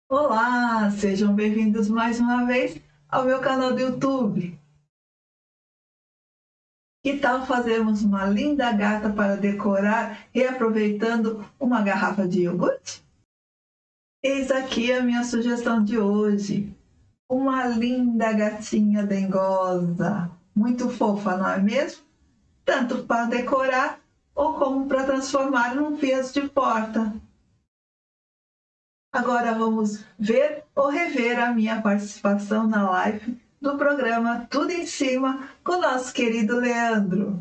Olá, sejam bem-vindos mais uma vez ao meu canal do YouTube. Que tal fazermos uma linda gata para decorar, reaproveitando uma garrafa de iogurte? Eis aqui a minha sugestão de hoje. Uma linda gatinha dengosa, muito fofa, não é mesmo? Tanto para decorar ou como para transformar num peso de porta. Agora vamos ver ou rever a minha participação na live do programa Tudo em Cima com o nosso querido Leandro.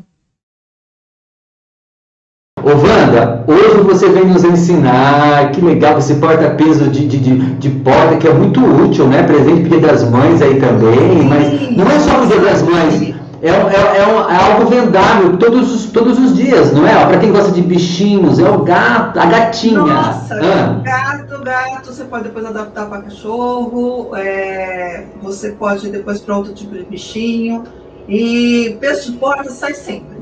Ô Wanda, hoje você vem nos ensinar, que legal, esse porta-peso de porta, que é muito útil, né? Presente pro Dia das Mães aí também, mas não é só no Dia das Mães, é algo vendável todos os dias, não é? Para quem gosta de bichinhos, é o gato, a gatinha. Nossa, gato, você pode depois adaptar para cachorro, você pode depois para outro tipo de bichinho. E peso de porta sai sempre.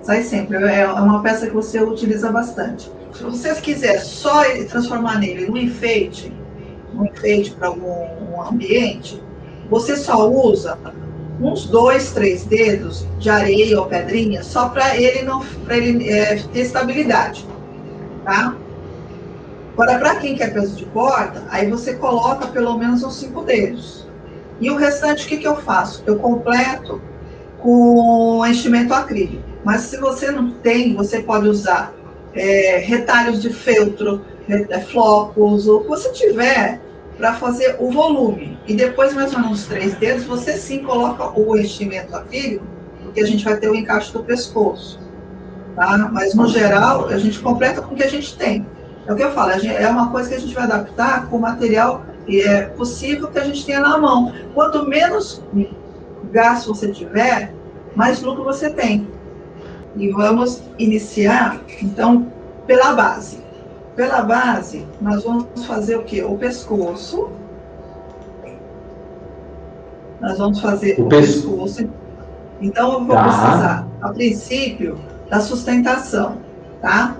Sai sempre. É uma peça que você utiliza bastante. Se você quiser só transformar nele num enfeite para algum ambiente, você só usa uns 2, 3 dedos de areia ou pedrinha, só para ele não ter estabilidade, tá? Agora, para quem quer peso de porta, aí você coloca pelo menos uns 5 dedos. E o restante, o que eu faço? Eu completo com enchimento acrílico. Mas se você não tem, você pode usar retalhos de feltro, flocos, ou o que você tiver para fazer o volume. E depois, mais ou menos 3 dedos, você sim coloca o enchimento acrílico, porque a gente vai ter o encaixe do pescoço. Tá? Mas, no geral, a gente completa com o que a gente tem. É o que eu falo, é uma coisa que a gente vai adaptar com o material possível que a gente tenha na mão. Quanto menos gasto você tiver, mais lucro você tem. E vamos iniciar, então, pela base. Pela base, nós vamos fazer o quê? O pescoço. Nós vamos fazer o pescoço. Então, eu vou precisar, a princípio, da sustentação, tá?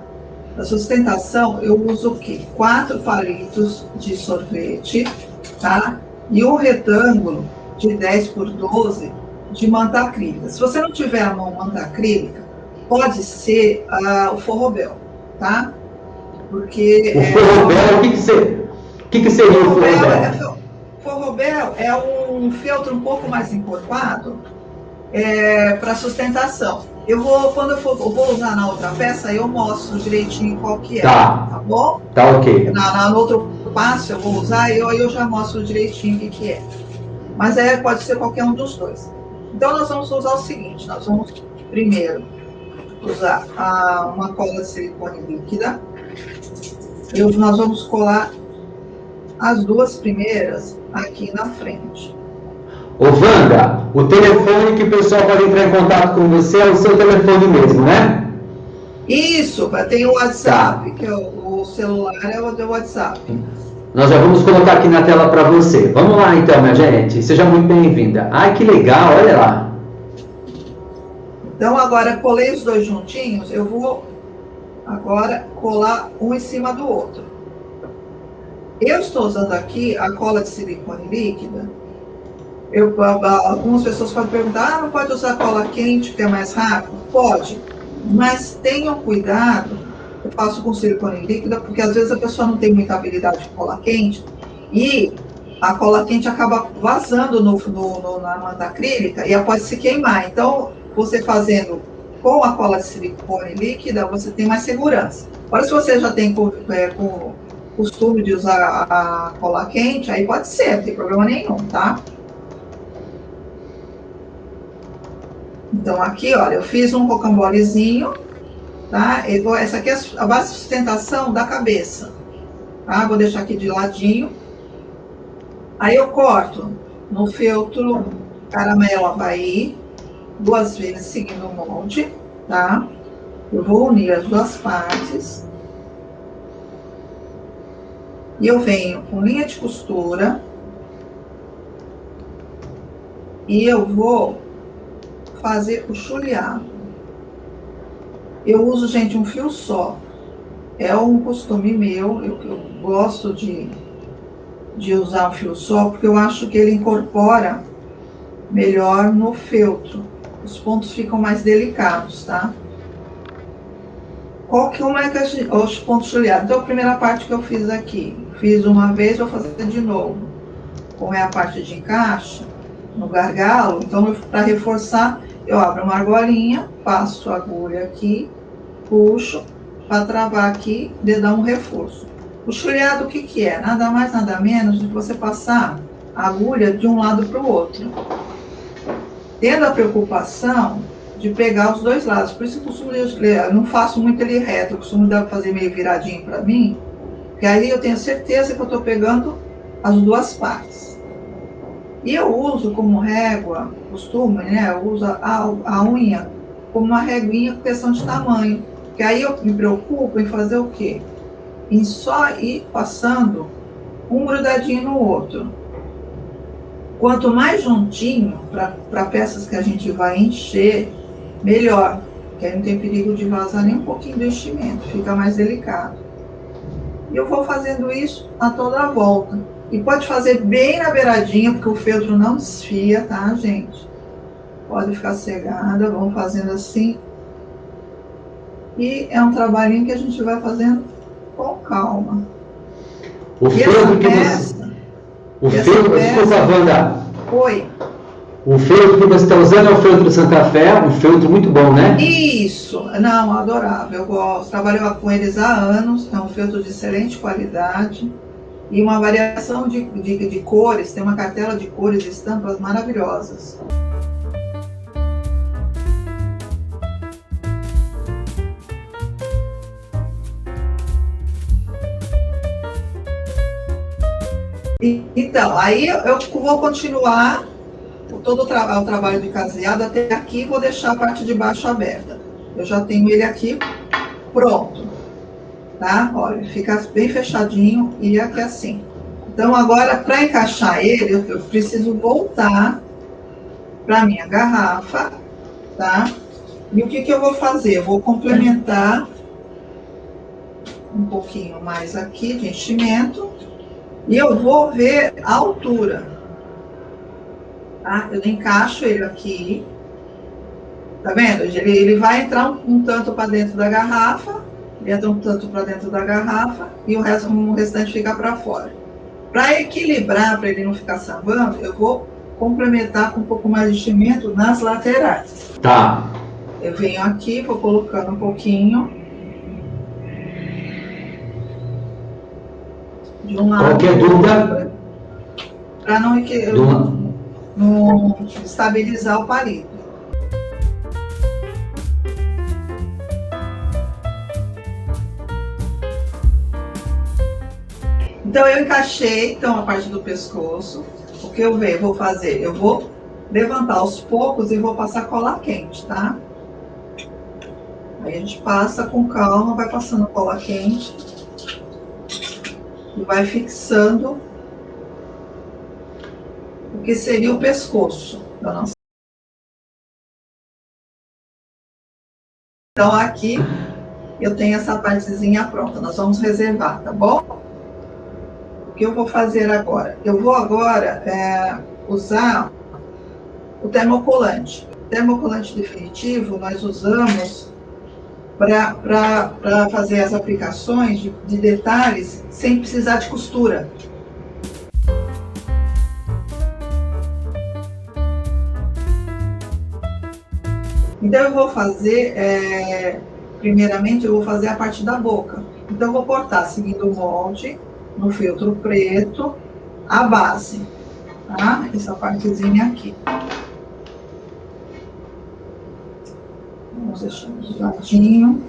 Da sustentação, eu uso o quê? 4 palitos de sorvete, tá? E um retângulo de 10 por 12 de manta acrílica. Se você não tiver a mão manta acrílica, pode ser o forrobel, tá? Porque o forrobel, o que seria o forrobel? Forrobel é um feltro um pouco mais encorpado para sustentação. Quando eu vou usar na outra peça, eu mostro direitinho qual que é, tá bom? Tá ok. No outro passo eu vou usar e eu já mostro direitinho o que é. Mas pode ser qualquer um dos dois. Então nós vamos usar o seguinte, nós vamos primeiro usar uma cola de silicone líquida. Nós vamos colar as duas primeiras aqui na frente. Ô Wanda, o telefone que o pessoal pode entrar em contato com você é o seu telefone mesmo, né? Isso, tem o WhatsApp, que é o celular é o WhatsApp. Nós já vamos colocar aqui na tela para você. Vamos lá então, minha gente. Seja muito bem-vinda. Ai, que legal, olha lá. Então, agora colei os dois juntinhos, eu vou agora colar um em cima do outro. Eu estou usando aqui a cola de silicone líquida. Algumas pessoas podem perguntar, não pode usar cola quente, que é mais rápido? Pode, mas tenham cuidado. Eu faço com silicone líquida, porque às vezes a pessoa não tem muita habilidade de cola quente, e a cola quente acaba vazando na manta acrílica e ela pode se queimar. Então, você fazendo com a cola de silicone líquida, você tem mais segurança. Agora, se você já tem costume de usar a cola quente, aí pode ser, não tem problema nenhum, tá? Então, aqui, olha, eu fiz um rocambolezinho, tá? Essa aqui é a base de sustentação da cabeça, tá? Vou deixar aqui de ladinho. Aí eu corto no feltro caramelo Havaí, 2 vezes seguindo o molde, tá? Eu vou unir as duas partes. E eu venho com linha de costura. E eu vou fazer o chuleado. Eu uso, gente, um fio só. É um costume meu, eu gosto de de usar um fio só, porque eu acho que ele incorpora melhor no feltro. Os pontos ficam mais delicados, tá? Como é que os pontos chuleados? Então, a primeira parte que eu fiz aqui, fiz uma vez, vou fazer de novo. Como é a parte de encaixe, no gargalo, então, para reforçar, eu abro uma argolinha, passo a agulha aqui, puxo, para travar aqui, de dar um reforço. O chuleado, o que que é? Nada mais, nada menos do que você passar a agulha de um lado para o outro. Tendo a preocupação de pegar os dois lados. Por isso que eu costumo, eu não faço muito ele reto, eu costumo fazer meio viradinho para mim, que aí eu tenho certeza que eu estou pegando as duas partes. E eu uso como régua, costumo, né? Eu uso a unha como uma reguinha com questão de tamanho. Que aí eu me preocupo em fazer o quê? Em só ir passando um grudadinho no outro. Quanto mais juntinho, para peças que a gente vai encher, melhor, porque aí não tem perigo de vazar nem um pouquinho do enchimento, fica mais delicado. E eu vou fazendo isso a toda a volta. E pode fazer bem na beiradinha, porque o feltro não desfia, tá, gente? Pode ficar cegada, vamos fazendo assim. E é um trabalhinho que a gente vai fazendo com calma. O feltro que você... O feltro, desculpa, Wanda. Oi. O feltro que você está usando é o feltro Santa Fé, um feltro muito bom, né? Isso, não, adorável, eu gosto, trabalho com eles há anos, é um feltro de excelente qualidade e uma variação de cores, tem uma cartela de cores e estampas maravilhosas. Então, aí eu vou continuar todo o trabalho de caseado até aqui, vou deixar a parte de baixo aberta. Eu já tenho ele aqui pronto, tá? Olha, fica bem fechadinho e aqui assim. Então, agora, para encaixar ele, eu preciso voltar para minha garrafa, tá? E o que que eu vou fazer? Eu vou complementar um pouquinho mais aqui de enchimento e eu vou ver a altura. Tá? Eu encaixo ele aqui, tá vendo? Ele vai entrar um tanto para dentro da garrafa, entra um tanto para dentro da garrafa e o restante fica para fora. Para equilibrar, para ele não ficar sambando, eu vou complementar com um pouco mais de enchimento nas laterais. Tá. Eu venho aqui, vou colocando um pouquinho de um lado. Qualquer dúvida? Para não estabilizar o palito. Então eu encaixei a parte do pescoço. O que eu vou fazer? Eu vou levantar aos poucos e vou passar cola quente, tá? Aí a gente passa com calma, vai passando cola quente e vai fixando o que seria o pescoço da nossa. Então aqui eu tenho essa partezinha pronta, nós vamos reservar, tá bom? O que eu vou fazer agora? Eu vou agora usar o termocolante. O termocolante definitivo nós usamos para fazer as aplicações de detalhes sem precisar de costura. Então eu vou fazer, primeiramente eu vou fazer a parte da boca. Então eu vou cortar seguindo o molde, no feltro preto, a base, tá? Essa partezinha aqui. Vamos deixar de ladinho.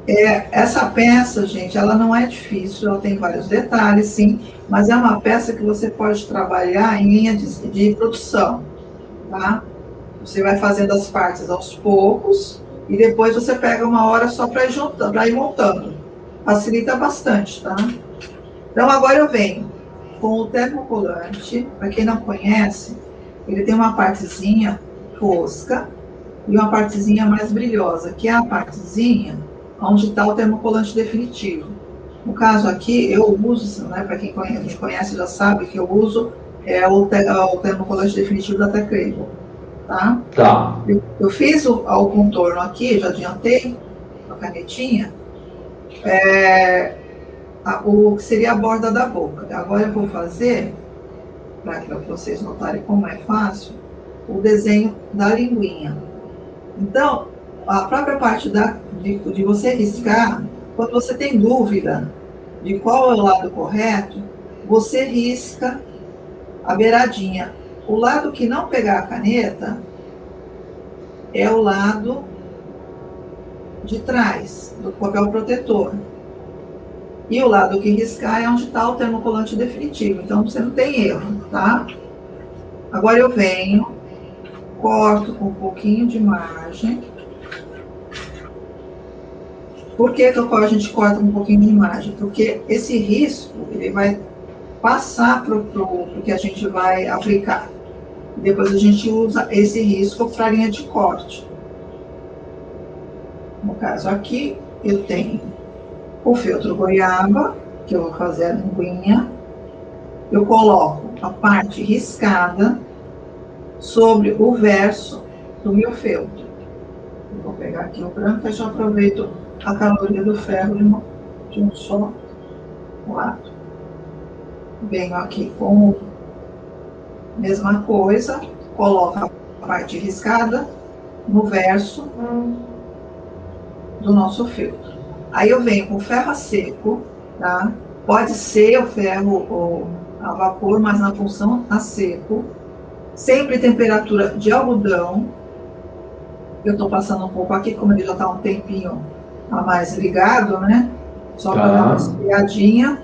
Essa peça, gente, ela não é difícil, ela tem vários detalhes, sim, mas é uma peça que você pode trabalhar em linha de produção, tá? Você vai fazendo as partes aos poucos e depois você pega uma hora só para ir montando. Facilita bastante, tá? Então agora eu venho com o termocolante. Para quem não conhece, ele tem uma partezinha fosca e uma partezinha mais brilhosa, que é a partezinha onde está o termocolante definitivo. No caso aqui, eu uso, né, para quem me conhece já sabe que eu uso o termocolante definitivo da Teclable, tá? Tá. Eu fiz o contorno aqui, já adiantei a canetinha, o que seria a borda da boca. Agora eu vou fazer, para vocês notarem como é fácil, o desenho da linguinha. Então, a própria parte de você riscar, quando você tem dúvida de qual é o lado correto, você risca a beiradinha. O lado que não pegar a caneta é o lado de trás do papel protetor. E o lado que riscar é onde está o termocolante definitivo. Então, você não tem erro, tá? Agora eu venho, corto com um pouquinho de margem. Por que a gente corta um pouquinho de margem? Porque esse risco, ele vai passar para o que a gente vai aplicar. Depois a gente usa esse risco para a linha de corte. No caso aqui, eu tenho o feltro goiaba, que eu vou fazer a linguinha. Eu coloco a parte riscada sobre o verso do meu feltro. Eu vou pegar aqui o branco e já aproveito a caloria do ferro de um só lado. Venho aqui com a mesma coisa, coloco a parte riscada no verso do nosso feltro. Aí eu venho com ferro a seco, tá? Pode ser o ferro a vapor, mas na função a seco. Sempre temperatura de algodão. Eu estou passando um pouco aqui, como ele já está um tempinho a mais ligado, né? Só para dar uma esfriadinha.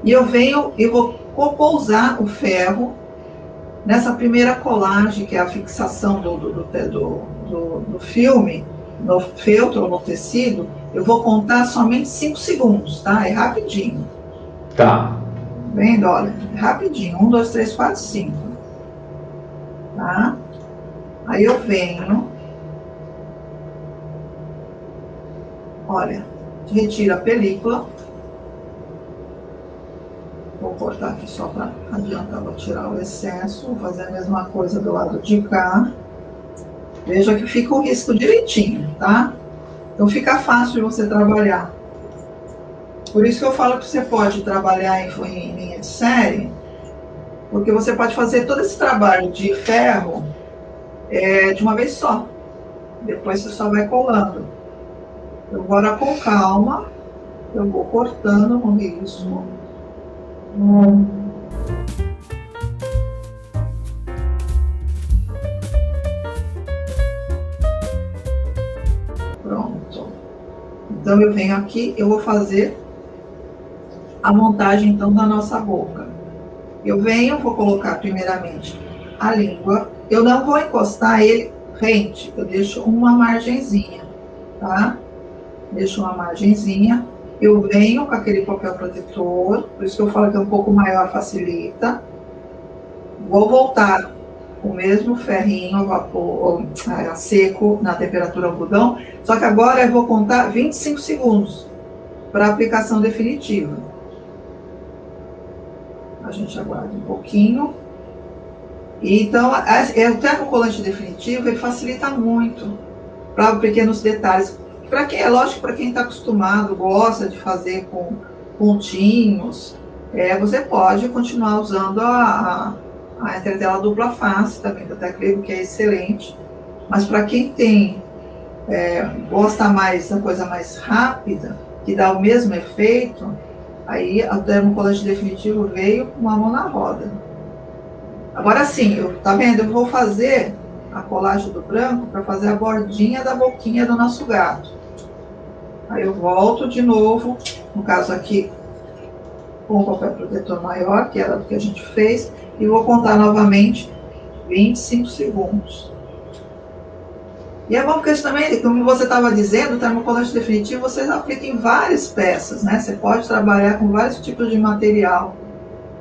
E eu venho e vou copousar o ferro nessa primeira colagem, que é a fixação do filme, no feltro ou no tecido. Eu vou contar somente 5 segundos, tá? É rapidinho. Tá. Vendo? Olha, é rapidinho. 1, 2, 3, 4, 5. Tá? Aí eu venho. Olha, retiro a película. Vou cortar aqui só para adiantar, vou tirar o excesso. Vou fazer a mesma coisa do lado de cá. Veja que fica o risco direitinho, tá? Então fica fácil de você trabalhar. Por isso que eu falo que você pode trabalhar em linha de série, porque você pode fazer todo esse trabalho de ferro de uma vez só. Depois você só vai colando. Agora com calma, eu vou cortando com risco. Pronto. Então eu venho aqui, eu vou fazer a montagem então da nossa boca. Eu venho, vou colocar primeiramente a língua. Eu não vou encostar ele rente, eu deixo uma margenzinha, tá? Deixo uma margenzinha. Eu venho com aquele papel protetor, por isso que eu falo que é um pouco maior, facilita. Vou voltar com o mesmo ferrinho a vapor, a seco, na temperatura algodão, só que agora eu vou contar 25 segundos para a aplicação definitiva. A gente aguarda um pouquinho. E, então, o termocolante definitivo, ele facilita muito para pequenos detalhes. É lógico, para quem está acostumado, gosta de fazer com pontinhos, você pode continuar usando a entretela dupla face, também da Teclable, que é excelente. Mas para quem gosta mais da coisa mais rápida, que dá o mesmo efeito, aí o termocolante definitivo veio com uma mão na roda. Agora sim, tá vendo? Eu vou fazer a colagem do branco para fazer a bordinha da boquinha do nosso gato. Aí eu volto de novo, no caso aqui, com o papel protetor maior, que era o que a gente fez, e vou contar novamente 25 segundos. E é bom porque também, como você estava dizendo, o termocolante definitivo você aplica em várias peças, né? Você pode trabalhar com vários tipos de material,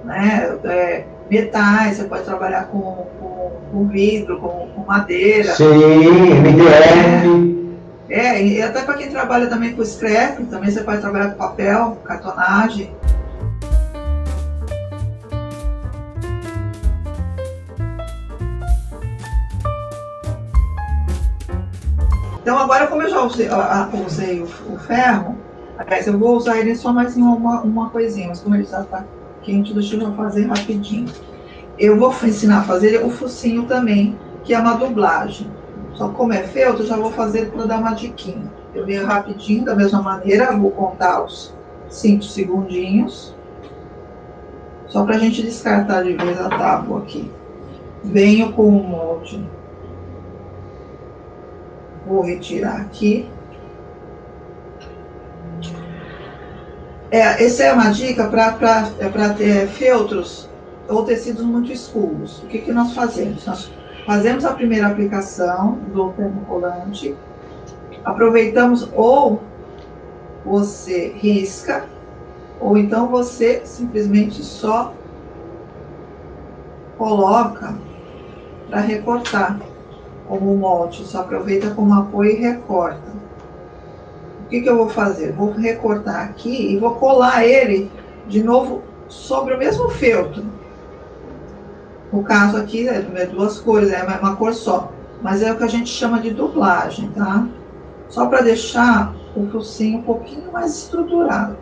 né? Metais, você pode trabalhar com vidro, com madeira. Sim, MDF. E até para quem trabalha também com scrap, também você pode trabalhar com papel, cartonagem. Então agora, como eu já usei o ferro, aliás, eu vou usar ele só mais em uma coisinha, mas como ele já está quente, deixa eu fazer rapidinho. Eu vou ensinar a fazer o focinho também, que é uma dublagem. Só que como é feltro, eu já vou fazer para dar uma diquinha. Eu venho rapidinho, da mesma maneira, vou contar os 5 segundinhos, só para a gente descartar de vez a tábua aqui. Venho com o molde. Vou retirar aqui. Essa é uma dica para ter feltros ou tecidos muito escuros. O que nós fazemos? Nós fazemos a primeira aplicação do termocolante, aproveitamos, ou você risca, ou então você simplesmente só coloca para recortar, como o molde, só aproveita como apoio e recorta. O que eu vou fazer? Vou recortar aqui e vou colar ele de novo sobre o mesmo feltro. No caso aqui, é 2 cores, é uma cor só. Mas é o que a gente chama de dublagem, tá? Só para deixar o focinho um pouquinho mais estruturado.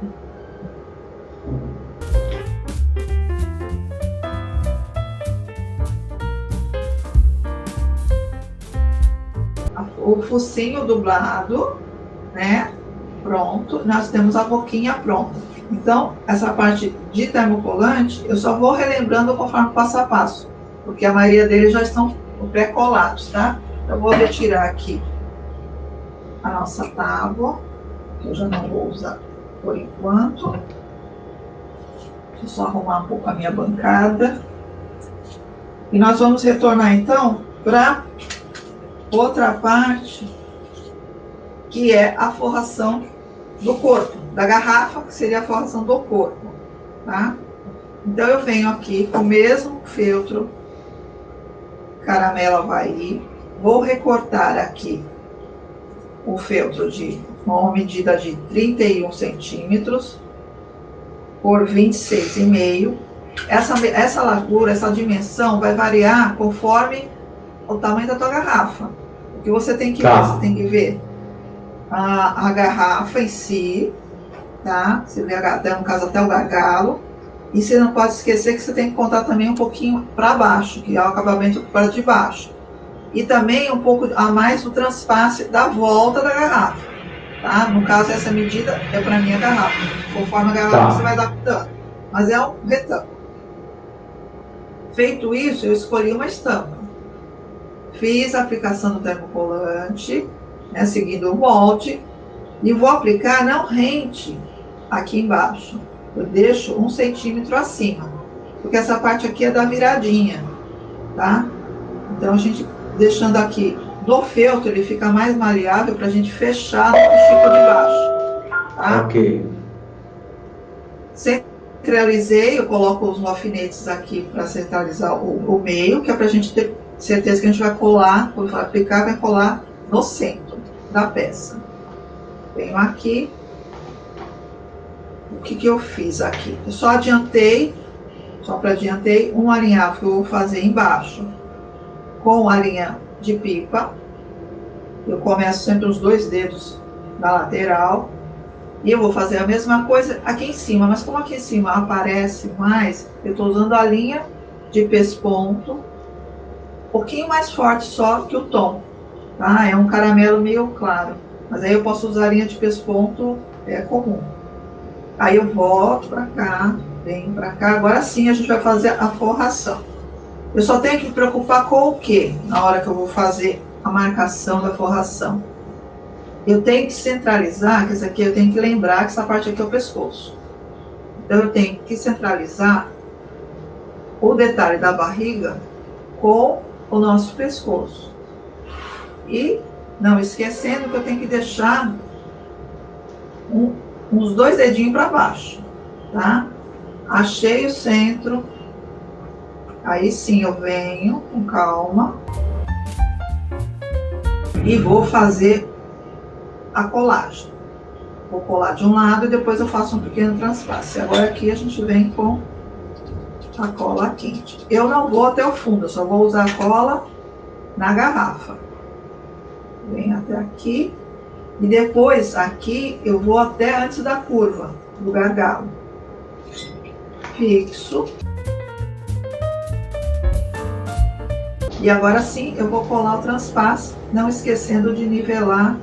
O focinho dublado, né? Pronto, nós temos a boquinha pronta. Então, essa parte de termocolante, eu só vou relembrando conforme passo a passo, porque a maioria deles já estão pré-colados, tá? Eu vou retirar aqui a nossa tábua, que eu já não vou usar por enquanto. Deixa eu só arrumar um pouco a minha bancada. E nós vamos retornar, então, para outra parte, que é a forração do corpo, da garrafa, que seria a forração do corpo, tá? Então, eu venho aqui com o mesmo feltro, caramelo Havaí, vou recortar aqui o feltro de uma medida de 31 centímetros por 26,5. Essa largura, essa dimensão vai variar conforme o tamanho da tua garrafa. O que você tem que ver? Você tem que ver a garrafa em si, tá? Você vê, no caso, até o gargalo. E você não pode esquecer que você tem que contar também um pouquinho para baixo, que é o acabamento para de baixo. E também um pouco a mais do transpasse da volta da garrafa, tá? No caso, essa medida é para minha garrafa. Conforme a garrafa, você vai adaptando. Mas é um retângulo. Feito isso, eu escolhi uma estampa. Fiz a aplicação do termocolante, né, seguindo o molde, e vou aplicar não rente aqui embaixo. Eu deixo 1 centímetro acima, porque essa parte aqui é da viradinha, tá? Então, a gente deixando aqui do feltro, ele fica mais maleável para a gente fechar no chico de baixo, tá? Ok. Centralizei, eu coloco os alfinetes aqui para centralizar o meio, que é para a gente ter certeza que a gente vai colar, quando for aplicar, vai colar no centro da peça. Venho aqui. O que eu fiz aqui? Eu só adiantei, um alinhavo que eu vou fazer embaixo com a linha de pipa. Eu começo sempre os 2 dedos da lateral. E eu vou fazer a mesma coisa aqui em cima, mas como aqui em cima aparece mais, eu estou usando a linha de pesponto, um pouquinho mais forte só que o tom, tá? É um caramelo meio claro, mas aí eu posso usar a linha de pesponto comum. Aí eu volto para cá, venho para cá, agora sim a gente vai fazer a forração. Eu só tenho que me preocupar com o quê? Na hora que eu vou fazer a marcação da forração. Eu tenho que centralizar, que essa aqui eu tenho que lembrar que essa parte aqui é o pescoço. Então eu tenho que centralizar o detalhe da barriga com o nosso pescoço. E não esquecendo que eu tenho que deixar uns 2 dedinhos para baixo, tá? Achei o centro. Aí sim eu venho com calma e vou fazer a colagem. Vou colar de um lado e depois eu faço um pequeno transpasse. Agora aqui a gente vem com a cola quente. Eu não vou até o fundo, eu só vou usar a cola na garrafa. Vem até aqui. E depois aqui eu vou até antes da curva, do gargalo. Fixo. E agora sim eu vou colar o transpasse, não esquecendo de nivelar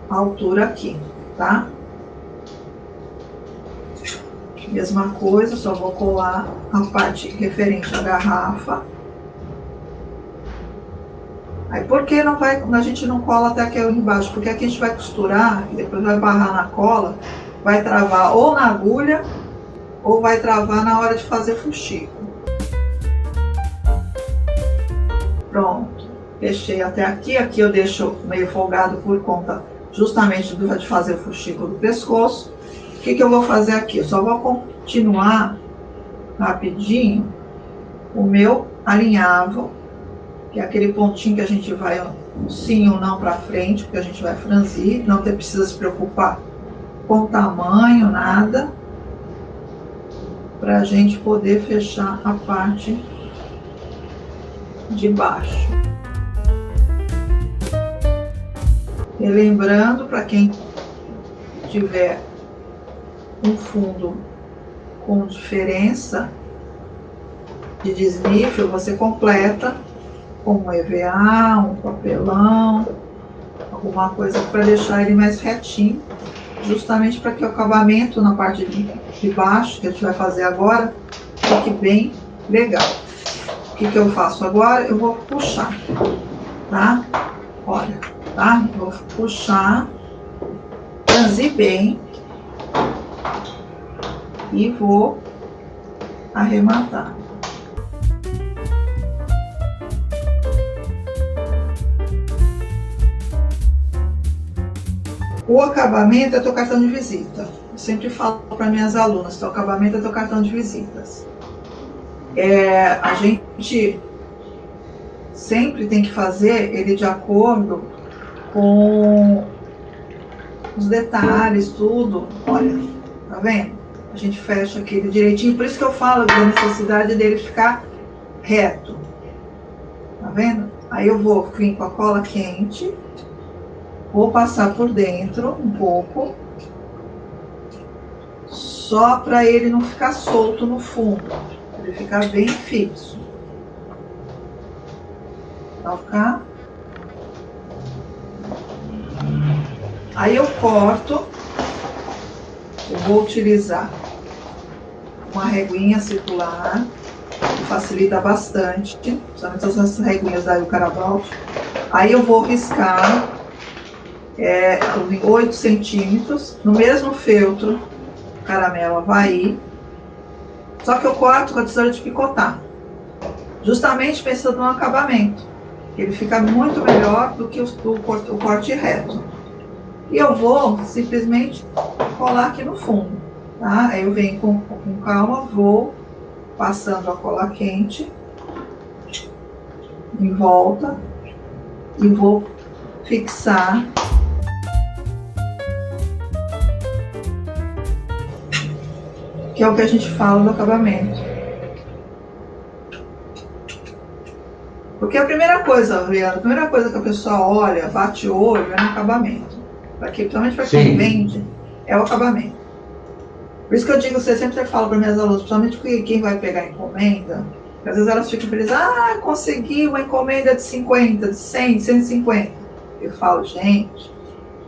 a altura aqui, tá? Mesma coisa, só vou colar a parte referente à garrafa. Aí por que não vai, a gente não cola até aqui embaixo? Porque aqui a gente vai costurar e depois vai barrar na cola, vai travar ou na agulha ou vai travar na hora de fazer fuxico. Pronto, fechei até aqui. Aqui eu deixo meio folgado por conta justamente de fazer o fuxico do pescoço. O que eu vou fazer aqui? Eu só vou continuar rapidinho o meu alinhavo, que é aquele pontinho que a gente vai sim ou não para frente, porque a gente vai franzir, não precisa se preocupar com o tamanho, nada, para a gente poder fechar a parte de baixo. E lembrando, para quem tiver um fundo com diferença de desnível, você completa com um EVA, um papelão, alguma coisa para deixar ele mais retinho, justamente para que o acabamento na parte de baixo, que a gente vai fazer agora, fique bem legal. O que eu faço agora? Eu vou puxar, tá? Olha, tá? Vou puxar, franzir bem e vou arrematar. O acabamento é teu cartão de visita. Eu sempre falo para minhas alunas, teu acabamento é teu cartão de visitas. A gente sempre tem que fazer ele de acordo com os detalhes, tudo. Olha, tá vendo? A gente fecha aquele direitinho, por isso que eu falo da necessidade dele ficar reto. Tá vendo? Aí eu vou vir com a cola quente, vou passar por dentro um pouco, só para ele não ficar solto no fundo, para ele ficar bem fixo. Tá, cá. Aí eu corto, eu vou utilizar uma reguinha circular, que facilita bastante, principalmente essas reguinhas da Carabaldi. Aí eu vou riscar 8 centímetros, no mesmo feltro, caramelo Havaí, só que eu corto com a tesoura de picotar, justamente pensando no acabamento, ele fica muito melhor do que o corte reto. E eu vou simplesmente colar aqui no fundo, tá? Aí eu venho com calma, vou passando a cola quente em volta e vou fixar que é o que a gente fala do acabamento. Porque a primeira coisa, Rihanna, a primeira coisa que a pessoa olha, bate o olho, é no acabamento. Principalmente para quem vende, é o acabamento. Por isso que eu digo, você sempre fala para minhas alunas, principalmente quem vai pegar encomenda, que às vezes elas ficam felizes, consegui uma encomenda de 50, de 100, 150. Eu falo, gente,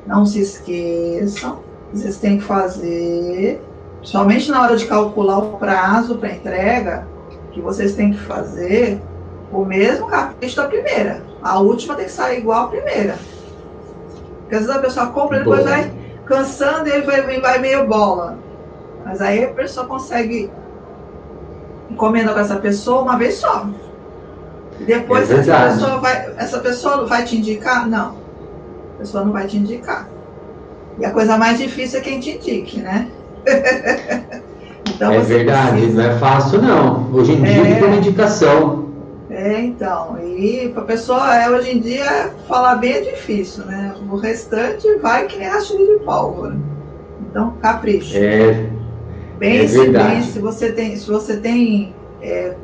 não se esqueçam, vocês têm que fazer, somente na hora de calcular o prazo para entrega, que vocês têm que fazer o mesmo capricho da primeira. A última tem que sair igual a primeira. Porque às vezes a pessoa compra e depois vai cansando e ele vai meio bola. Mas aí a pessoa consegue encomendar com essa pessoa uma vez só. E depois essa pessoa vai te indicar? Não. A pessoa não vai te indicar. E a coisa mais difícil é quem te indique, né? Então, verdade, não é fácil não. Hoje em dia tem uma indicação. Então, e para a pessoa, hoje em dia, falar bem é difícil, né? O restante vai que nem rastilho de pólvora. Então, capricho. Pense bem, verdade. se você tem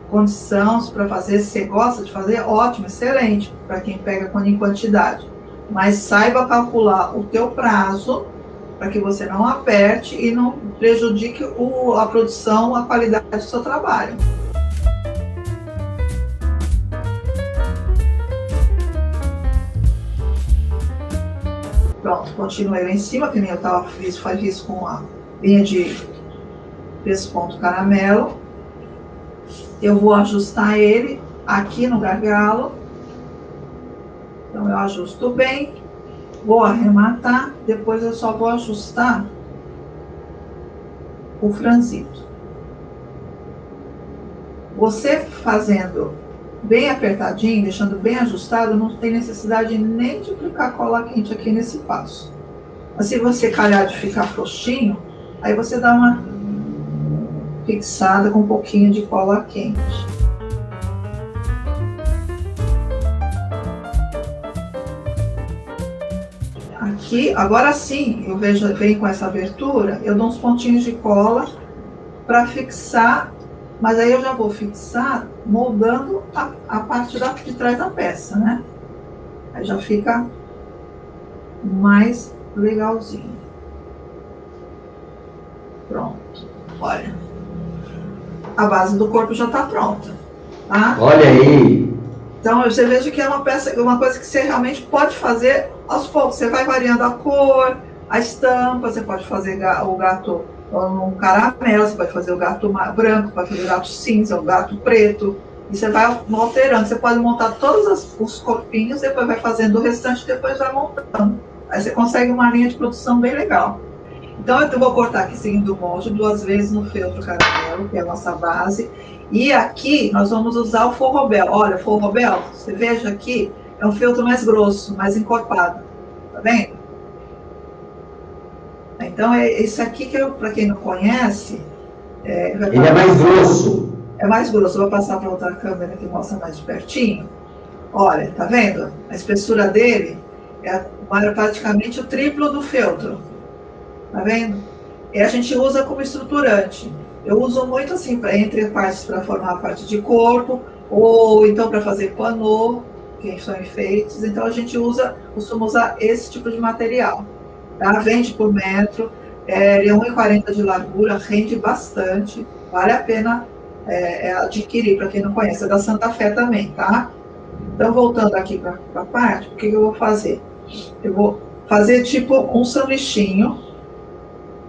condição para fazer, se você gosta de fazer, ótimo, excelente, para quem pega em quantidade. Mas saiba calcular o teu prazo, para que você não aperte e não prejudique a produção, a qualidade do seu trabalho. Pronto, continuei lá em cima, que nem eu fiz com a linha de pesponto caramelo. Eu vou ajustar ele aqui no gargalo. Então eu ajusto bem, vou arrematar, depois eu só vou ajustar o franzito. Você fazendo bem apertadinho, deixando bem ajustado, não tem necessidade nem de aplicar cola quente aqui nesse passo. Mas se você calhar de ficar frouxinho, aí você dá uma fixada com um pouquinho de cola quente. Aqui, agora sim, eu venho com essa abertura, eu dou uns pontinhos de cola para fixar, mas aí eu já vou fixar moldando a parte de trás da peça, né? Aí já fica mais legalzinho. Pronto, olha. A base do corpo já está pronta, tá? Olha aí! Então, você veja que é uma coisa que você realmente pode fazer aos poucos. Você vai variando a cor, a estampa, você pode fazer o gato um caramelo, você pode fazer o gato branco, pode fazer o gato cinza, o gato preto, e você vai alterando. Você pode montar todos os corpinhos, depois vai fazendo o restante, depois vai montando. Aí você consegue uma linha de produção bem legal. Então, eu vou cortar aqui seguindo o molde, 2 vezes no feltro caramelo, que é a nossa base. E aqui nós vamos usar o forrobel. Olha, o forrobel, você veja aqui, é um feltro mais grosso, mais encorpado. Tá vendo? Então, esse aqui, que para quem não conhece... Ele é mais grosso. É mais grosso. Eu vou passar para outra câmera que mostra mais de pertinho. Olha, tá vendo? A espessura dele é praticamente o triplo do feltro. Tá vendo? E a gente usa como estruturante. Eu uso muito assim, entre partes para formar a parte de corpo, ou então para fazer panô, que são enfeites. Então a gente costuma usar esse tipo de material. Tá? Vende por metro, ele é 1,40 de largura, rende bastante, vale a pena adquirir, para quem não conhece, é da Santa Fé também, tá? Então, voltando aqui para a parte, o que eu vou fazer? Eu vou fazer tipo um sanduichinho.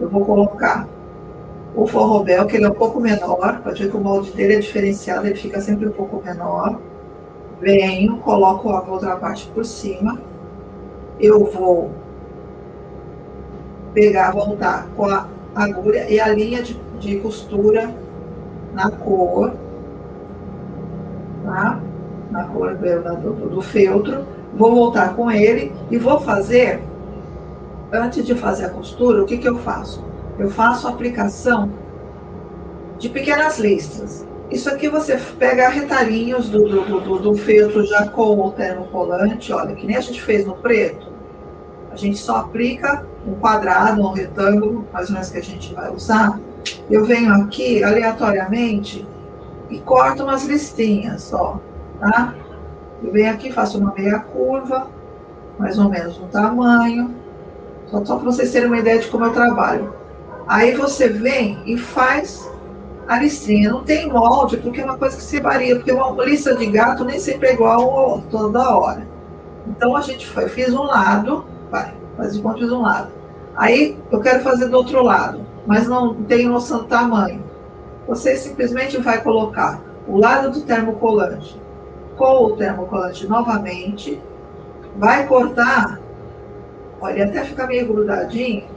Eu vou colocar o forrobel, que ele é um pouco menor, pode ver que o molde dele é diferenciado, ele fica sempre um pouco menor. Venho, coloco a outra parte por cima. Eu vou voltar com a agulha e a linha de costura na cor, tá? Na cor do feltro. Vou voltar com ele e vou fazer, antes de fazer a costura, o que eu faço? Eu faço a aplicação de pequenas listras. Isso aqui você pega retalhinhos do feltro já com o termocolante, olha, que nem a gente fez no preto. A gente só aplica um quadrado, um retângulo, mais ou menos que a gente vai usar. Eu venho aqui, aleatoriamente, e corto umas listinhas, ó, tá? Eu venho aqui, faço uma meia curva, mais ou menos no tamanho, só para vocês terem uma ideia de como eu trabalho. Aí você vem e faz a listrinha. Não tem molde, porque é uma coisa que se varia, porque uma lista de gato nem sempre é igual toda hora. Então, eu fiz um lado, faz de conta, fiz um lado. Aí, eu quero fazer do outro lado, mas não tenho noção do tamanho. Você simplesmente vai colocar o lado do termocolante com o termocolante novamente, vai cortar, olha, até ficar meio grudadinho,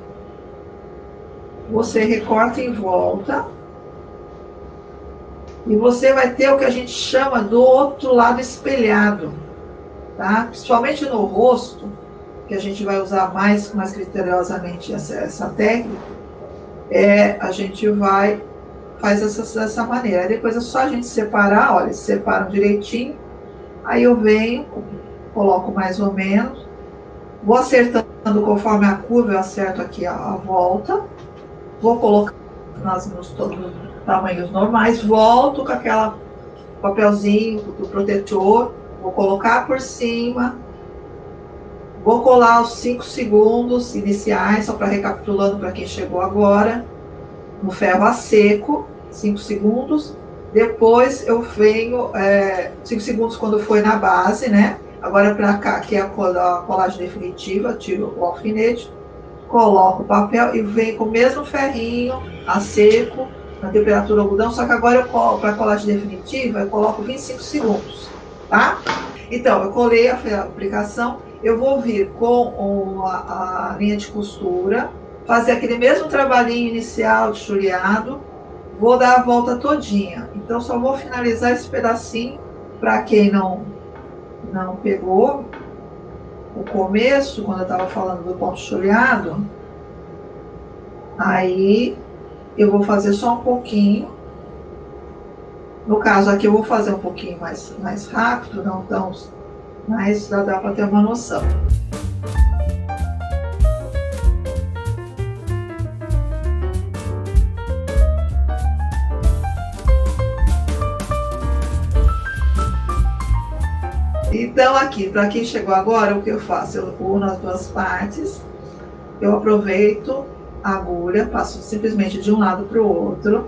você recorta em volta, e você vai ter o que a gente chama do outro lado espelhado, tá? Principalmente no rosto, que a gente vai usar mais criteriosamente essa técnica, a gente faz dessa maneira. Aí depois é só a gente separar, olha, separam direitinho, Aí eu venho, coloco mais ou menos, vou acertando conforme a curva, eu acerto aqui a volta, vou colocar nos tamanhos normais, volto com aquele papelzinho do protetor, vou colocar por cima, vou colar os 5 segundos iniciais, só para recapitulando para quem chegou agora, no ferro a seco, 5 segundos, depois eu venho, 5 segundos quando foi na base, né? Agora para cá, que é a colagem definitiva, tiro o alfinete, coloco o papel e venho com o mesmo ferrinho a seco, na temperatura algodão, só que agora eu coloco, para a colagem definitiva, eu coloco 25 segundos, tá? Então, eu colei a aplicação, eu vou vir com a linha de costura, fazer aquele mesmo trabalhinho inicial de chuleado, vou dar a volta todinha. Então, só vou finalizar esse pedacinho, para quem não pegou o começo, quando eu estava falando do ponto chuleado, aí eu vou fazer só um pouquinho. No caso aqui eu vou fazer um pouquinho mais rápido, não tão, mas dá para ter uma noção. Então aqui, para quem chegou agora, o que eu faço? Eu uno as duas partes, eu aproveito a agulha, passo simplesmente de um lado para o outro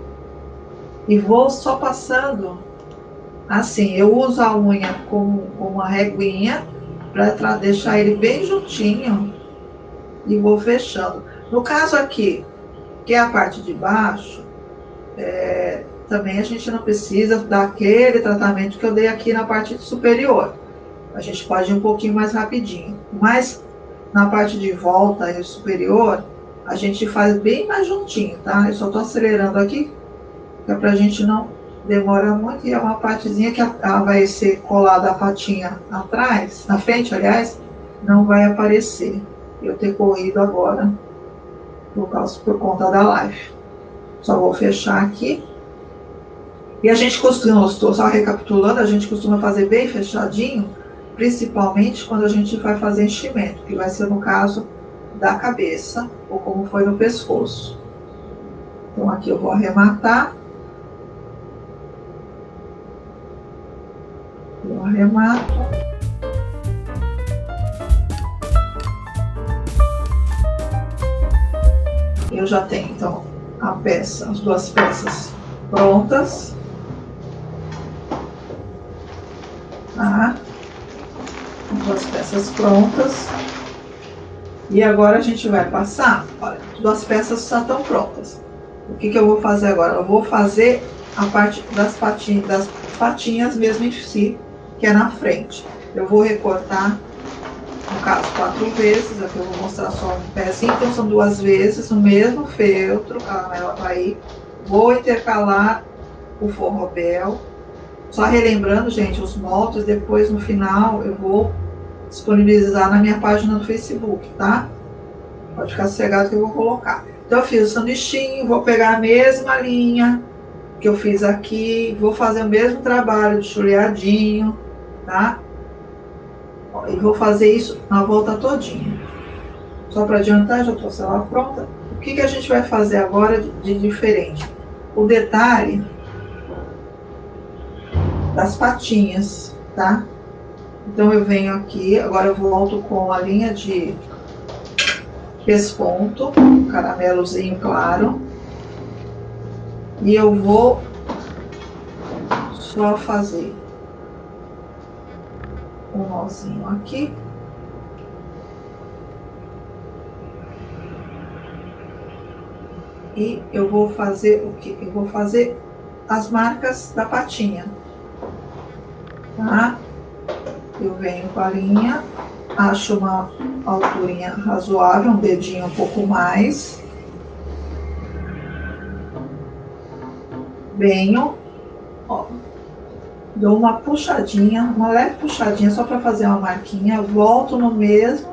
e vou só passando assim. Eu uso a unha com uma reguinha para deixar ele bem juntinho e vou fechando. No caso aqui, que é a parte de baixo, também a gente não precisa dar aquele tratamento que eu dei aqui na parte superior. A gente pode ir um pouquinho mais rapidinho, mas na parte de volta e superior, a gente faz bem mais juntinho, tá? Eu só tô acelerando aqui, que é pra gente não demorar muito, e é uma partezinha que ela vai ser colada a patinha atrás, na frente, aliás, não vai aparecer. Eu ter corrido agora, por conta da live. Só vou fechar aqui. E a gente costuma, só recapitulando, a gente costuma fazer bem fechadinho, principalmente quando a gente vai fazer enchimento, que vai ser no caso da cabeça, ou como foi no pescoço. Então aqui eu vou arrematar. Eu arremato. Eu já tenho então a peça, as duas peças prontas. Tá? Duas peças prontas. E agora a gente vai passar. Olha, duas peças já estão prontas. O que eu vou fazer agora? Eu vou fazer a parte das patinhas mesmo em si, que é na frente. Eu vou recortar, no caso, 4 vezes. Aqui eu vou mostrar só um pezinho, então são 2 vezes no mesmo feltro, aí vou intercalar o forrobel. Só relembrando, gente, os moldes, depois no final eu vou disponibilizar na minha página do Facebook, tá? Pode ficar sossegado que eu vou colocar. Então eu fiz o sanduichinho, vou pegar a mesma linha que eu fiz aqui, vou fazer o mesmo trabalho de chuleadinho, tá? E vou fazer isso na volta todinha. Só para adiantar, já trouxe ela pronta. O que a gente vai fazer agora de diferente? O detalhe das patinhas, tá? Então eu venho aqui, agora eu volto com a linha de pesponto, caramelozinho claro, e eu vou só fazer um nozinho aqui. E eu vou fazer o que? Eu vou fazer as marcas da patinha, tá? Eu venho com a linha, acho uma alturinha razoável, um dedinho um pouco mais. Venho, ó, dou uma puxadinha, uma leve puxadinha só para fazer uma marquinha, volto no mesmo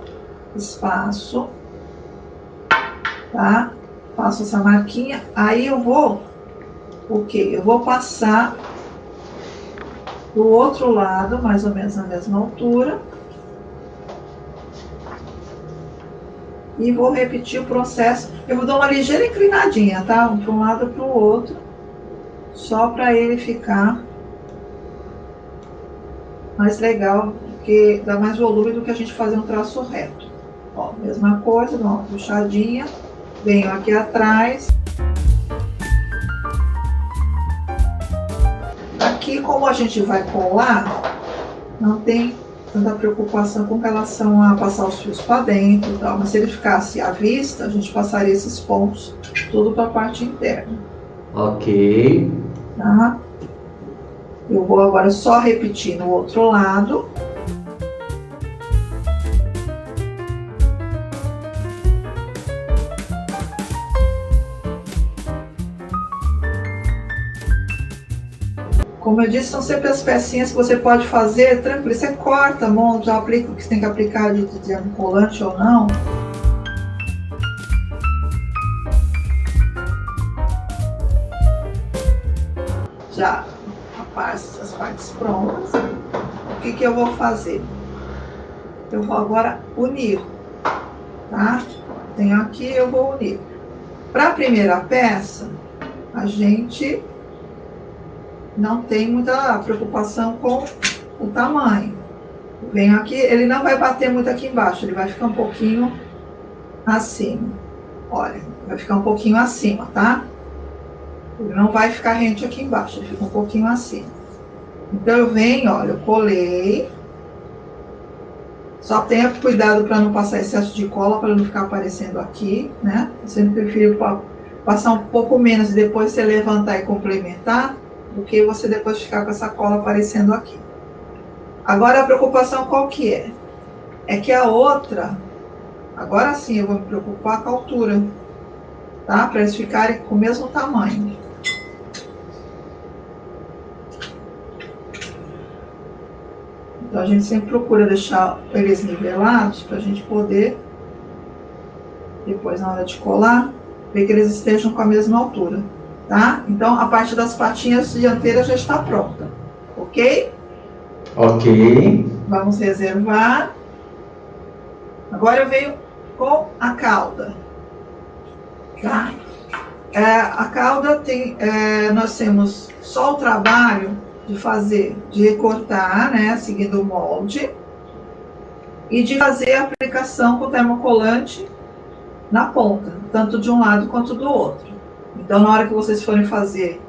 espaço, tá? Faço essa marquinha, aí eu vou, o quê? Eu vou passar do outro lado, mais ou menos na mesma altura. E vou repetir o processo. Eu vou dar uma ligeira inclinadinha, tá? Para um lado e para o outro. Só para ele ficar mais legal, porque dá mais volume do que a gente fazer um traço reto. Ó, mesma coisa, dá uma puxadinha. Venho aqui atrás. Aqui, como a gente vai colar, não tem tanta preocupação com relação a passar os fios para dentro e tal. Mas se ele ficasse à vista, a gente passaria esses pontos tudo para a parte interna. Ok. Tá? Eu vou agora só repetir no outro lado. Como eu disse, são sempre as pecinhas que você pode fazer tranquilo. Você corta, monta, aplica o que você tem que aplicar de colante ou não. Já as partes prontas. O que eu vou fazer? Eu vou agora unir, tá? Tenho aqui, eu vou unir. Para a primeira peça, a gente não tem muita preocupação com o tamanho. Venho aqui, ele não vai bater muito aqui embaixo, ele vai ficar um pouquinho acima. Olha, vai ficar um pouquinho acima, tá? Ele não vai ficar rente aqui embaixo, ele fica um pouquinho acima. Então, eu venho, olha, eu colei. Só tenha cuidado para não passar excesso de cola, para não ficar aparecendo aqui, né? Eu sempre prefiro passar um pouco menos e depois você levantar e complementar, do que você depois ficar com essa cola aparecendo aqui. Agora, a preocupação qual que é? É que a outra, agora sim eu vou me preocupar com a altura, tá? Para eles ficarem com o mesmo tamanho. Então, a gente sempre procura deixar eles nivelados para a gente poder, depois na hora de colar, ver que eles estejam com a mesma altura, tá? Então, a parte das patinhas dianteiras já está pronta, ok? Ok. Vamos reservar. Agora eu venho com a cauda, tá? A cauda tem, nós temos só o trabalho de recortar, né, seguindo o molde, e de fazer a aplicação com termocolante na ponta, tanto de um lado quanto do outro. Então, na hora que vocês forem fazer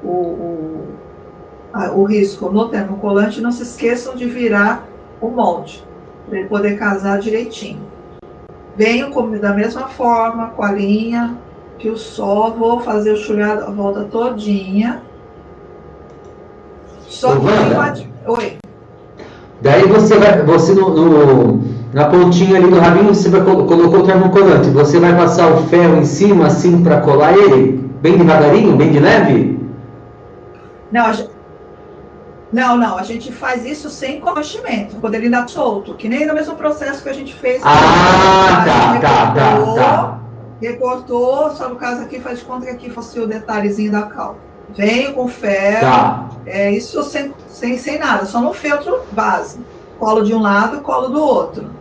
o risco no termocolante, não se esqueçam de virar o molde, para ele poder casar direitinho. Venho da mesma forma, com a linha, que só vou fazer o chulhado a volta todinha. Só que oi. Daí você na pontinha ali do rabinho, você colocou o termocolante. Você vai passar o ferro em cima, assim, para colar ele? Bem devagarinho, bem de leve? Não, a gente faz isso sem conhecimento, quando ele ainda solto, que nem no mesmo processo que a gente fez. Tá. Recortou, só no caso aqui, faz de conta que aqui fosse o detalhezinho da calda. Venho com ferro, tá. Isso sem nada, só no feltro base. Colo de um lado, colo do outro.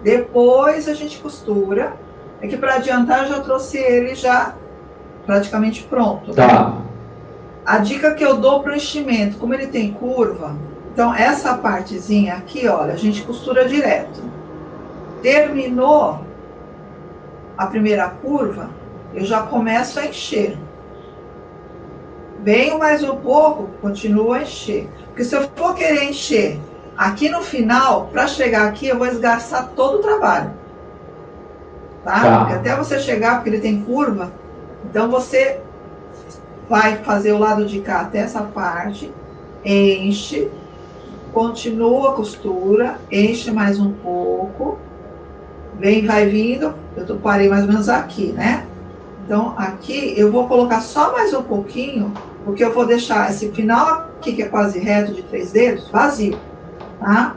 Depois a gente costura. É que para adiantar, eu já trouxe ele já praticamente pronto. Tá. Né? A dica que eu dou para o enchimento, como ele tem curva, então essa partezinha aqui, olha, a gente costura direto. Terminou a primeira curva, eu já começo a encher. Venho mais um pouco, continuo a encher. Porque se eu for querer encher aqui no final, para chegar aqui, eu vou esgarçar todo o trabalho. Tá? Porque até você chegar, porque ele tem curva, então você vai fazer o lado de cá até essa parte, enche, continua a costura, enche mais um pouco, vai vindo, eu parei mais ou menos aqui, né? Então, aqui eu vou colocar só mais um pouquinho, porque eu vou deixar esse final aqui, que é quase reto de 3 dedos, vazio, tá?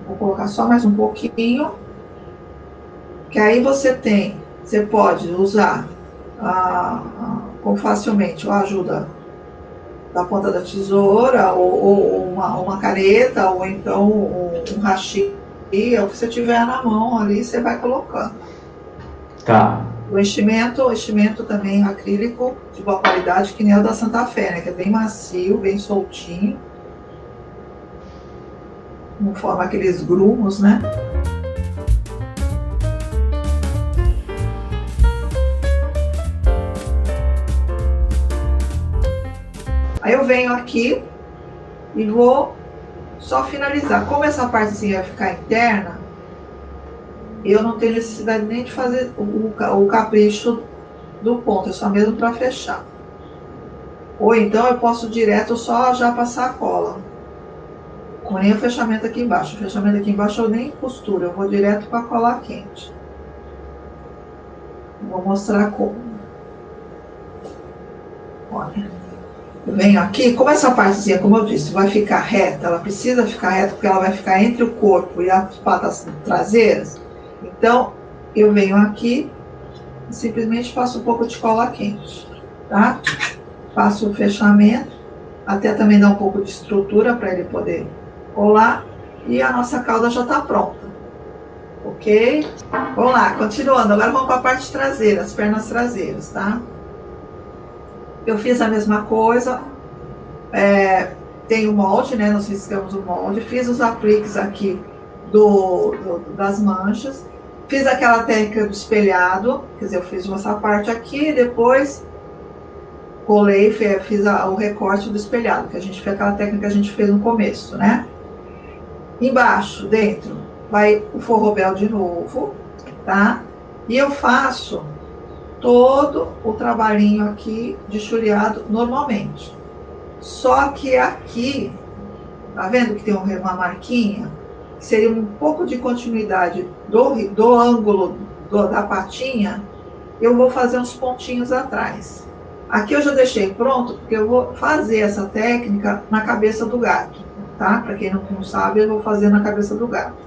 Vou colocar só mais um pouquinho, que aí você pode usar com facilmente a ajuda da ponta da tesoura, ou uma caneta, ou então um hashi, é o que você tiver na mão ali, você vai colocando. Tá. O enchimento também acrílico de boa qualidade, que nem o da Santa Fé, né? Que é bem macio, bem soltinho. Não forma aqueles grumos, né? Aí eu venho aqui e vou só finalizar. Como essa partezinha vai ficar interna, eu não tenho necessidade nem de fazer o capricho do ponto, é só mesmo para fechar. Ou então eu posso direto só já passar a cola, com nem o fechamento aqui embaixo. O fechamento aqui embaixo eu nem costuro, eu vou direto com a cola quente. Vou mostrar como. Olha, eu venho aqui, como essa partezinha, como eu disse, vai ficar reta, ela precisa ficar reta porque ela vai ficar entre o corpo e as patas traseiras. Então, eu venho aqui e simplesmente passo um pouco de cola quente, tá? Faço o fechamento, até também dar um pouco de estrutura para ele poder colar, e a nossa cauda já está pronta, ok? Vamos lá, continuando, agora vamos para a parte traseira, as pernas traseiras, tá? Eu fiz a mesma coisa, tem o molde, né? Nós riscamos o molde, fiz os apliques aqui das manchas, fiz aquela técnica do espelhado, quer dizer, eu fiz essa parte aqui, depois colei, fiz o recorte do espelhado, que a gente fez aquela técnica que a gente fez no começo, né? Embaixo, dentro, vai o forrobel de novo, tá? E eu faço todo o trabalhinho aqui de chureado normalmente. Só que aqui, tá vendo que tem uma marquinha? Seria um pouco de continuidade do ângulo da patinha, eu vou fazer uns pontinhos atrás. Aqui eu já deixei pronto, porque eu vou fazer essa técnica na cabeça do gato, tá? Para quem não sabe, eu vou fazer na cabeça do gato.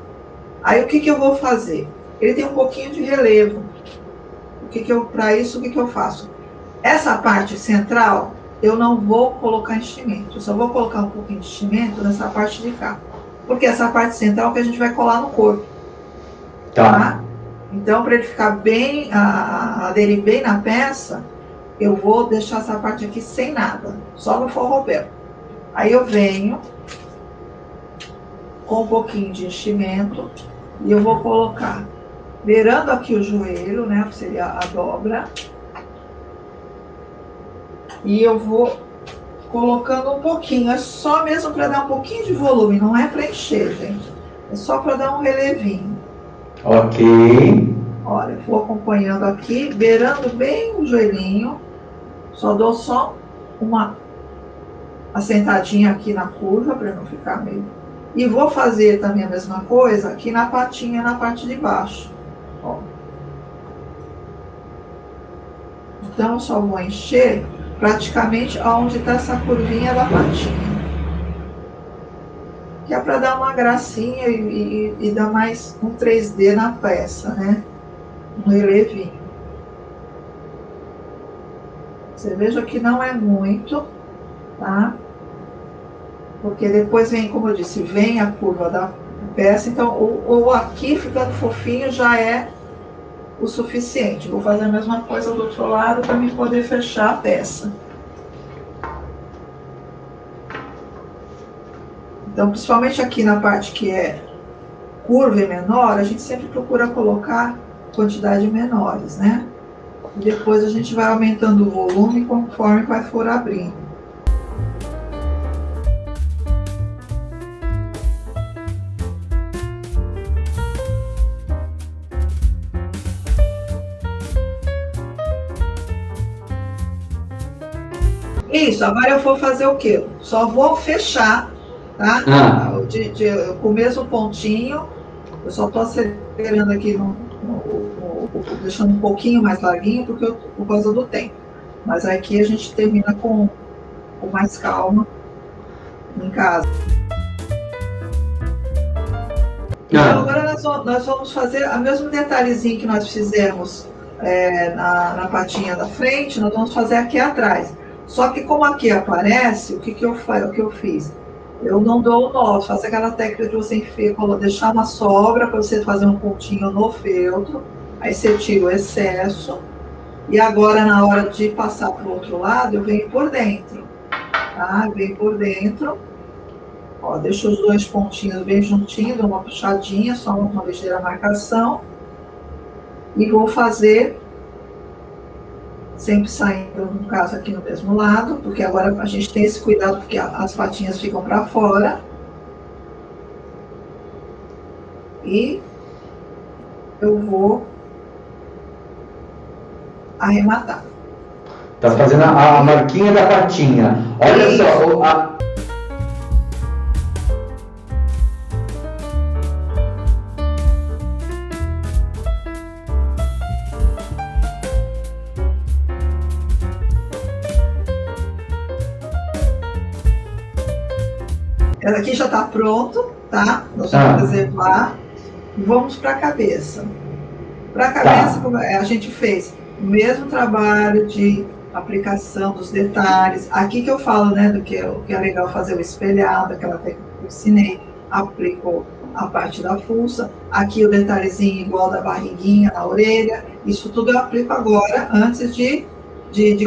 Aí o que eu vou fazer? Ele tem um pouquinho de relevo. Para isso, o que eu faço? Essa parte central, eu não vou colocar enchimento. Eu só vou colocar um pouquinho de enchimento nessa parte de cá. Porque essa parte central que a gente vai colar no corpo. Tá? Então, para ele ficar bem, aderir bem na peça, eu vou deixar essa parte aqui sem nada, só no forrobel. Aí eu venho com um pouquinho de enchimento e eu vou colocar, beirando aqui o joelho, né, que seria a dobra, e eu vou colocando um pouquinho, é só mesmo para dar um pouquinho de volume, não é para encher, gente, é só para dar um relevinho. Ok. Olha, vou acompanhando aqui, beirando bem o joelhinho. Só dou uma assentadinha aqui na curva, para não ficar meio... E vou fazer também a mesma coisa aqui na patinha, na parte de baixo. Ó. Então, eu só vou encher praticamente onde está essa curvinha da patinha. Que é para dar uma gracinha e dar mais um 3D na peça, né? Um relevinho. Você veja que não é muito, tá? Porque depois vem, como eu disse, vem a curva da peça, então o aqui ficando fofinho já é o suficiente. Vou fazer a mesma coisa do outro lado para me poder fechar a peça. Então, principalmente aqui na parte que é curva e menor, a gente sempre procura colocar quantidades menores, né? E depois a gente vai aumentando o volume conforme vai for abrindo. Isso, agora eu vou fazer o quê? Só vou fechar, tá? Com o mesmo pontinho. Eu só estou acelerando aqui deixando um pouquinho mais larguinho por causa do tempo. Mas aqui a gente termina com mais calma em casa. Então agora nós vamos fazer o mesmo detalhezinho que nós fizemos na patinha da frente, nós vamos fazer aqui atrás. Só que como aqui aparece, o que eu fiz? Eu não dou o nó, faço aquela técnica de você enfiar, deixar uma sobra para você fazer um pontinho no feltro, aí você tira o excesso, e agora na hora de passar para o outro lado, eu venho por dentro, tá? Eu venho por dentro, ó, deixo os dois pontinhos bem juntinhos, dou uma puxadinha, só uma ligeira marcação, e vou fazer sempre saindo, no caso, aqui no mesmo lado, porque agora a gente tem esse cuidado, porque as patinhas ficam para fora. E eu vou arrematar. Tá fazendo a marquinha da patinha. Olha só, ela aqui já está pronto, tá? Nós vamos reservar. Vamos para a cabeça. Para a cabeça, a gente fez o mesmo trabalho de aplicação dos detalhes. Aqui que eu falo, né, do que é legal fazer o espelhado, aquela técnica que eu ensinei. Aplicou a parte da fuça. Aqui o detalhezinho igual da barriguinha, na orelha. Isso tudo eu aplico agora, antes de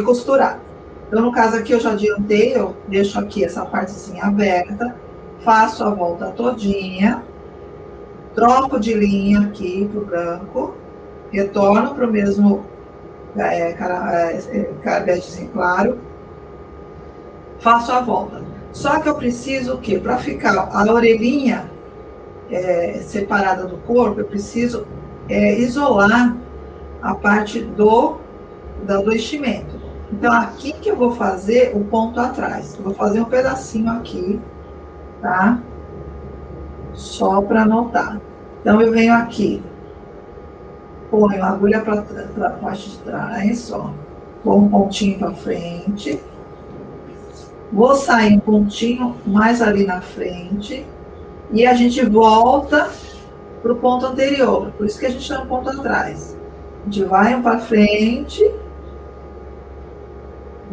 costurar. Então, no caso aqui, eu já adiantei, eu deixo aqui essa partezinha aberta, faço a volta todinha, troco de linha aqui pro branco, retorno para o mesmo begezinho claro, faço a volta. Só que eu preciso o quê? Para ficar a orelhinha separada do corpo, eu preciso isolar a parte do enchimento. Então, aqui que eu vou fazer o ponto atrás. Eu vou fazer um pedacinho aqui, tá? Só para anotar. Então, eu venho aqui, ponho a agulha para a parte de trás, ó. Vou um pontinho para frente. Vou sair um pontinho mais ali na frente. E a gente volta para o ponto anterior. Por isso que a gente chama ponto atrás. A gente vai um para frente.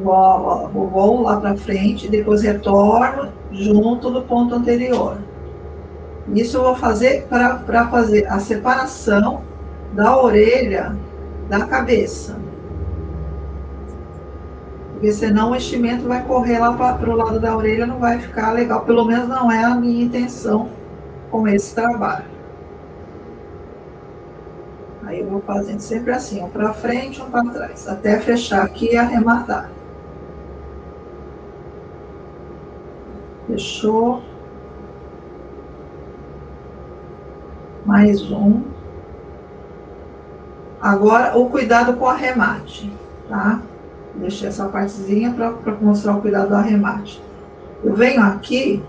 Vou lá para frente, depois retorno junto do ponto anterior. Isso eu vou fazer para fazer a separação da orelha da cabeça. Porque senão o enchimento vai correr lá para o lado da orelha, não vai ficar legal. Pelo menos não é a minha intenção com esse trabalho. Aí eu vou fazendo sempre assim, um para frente, um para trás, até fechar aqui e arrematar. Fechou. Mais um. Agora, o cuidado com o arremate, tá? Deixei essa partezinha para mostrar o cuidado do arremate. Eu venho aqui,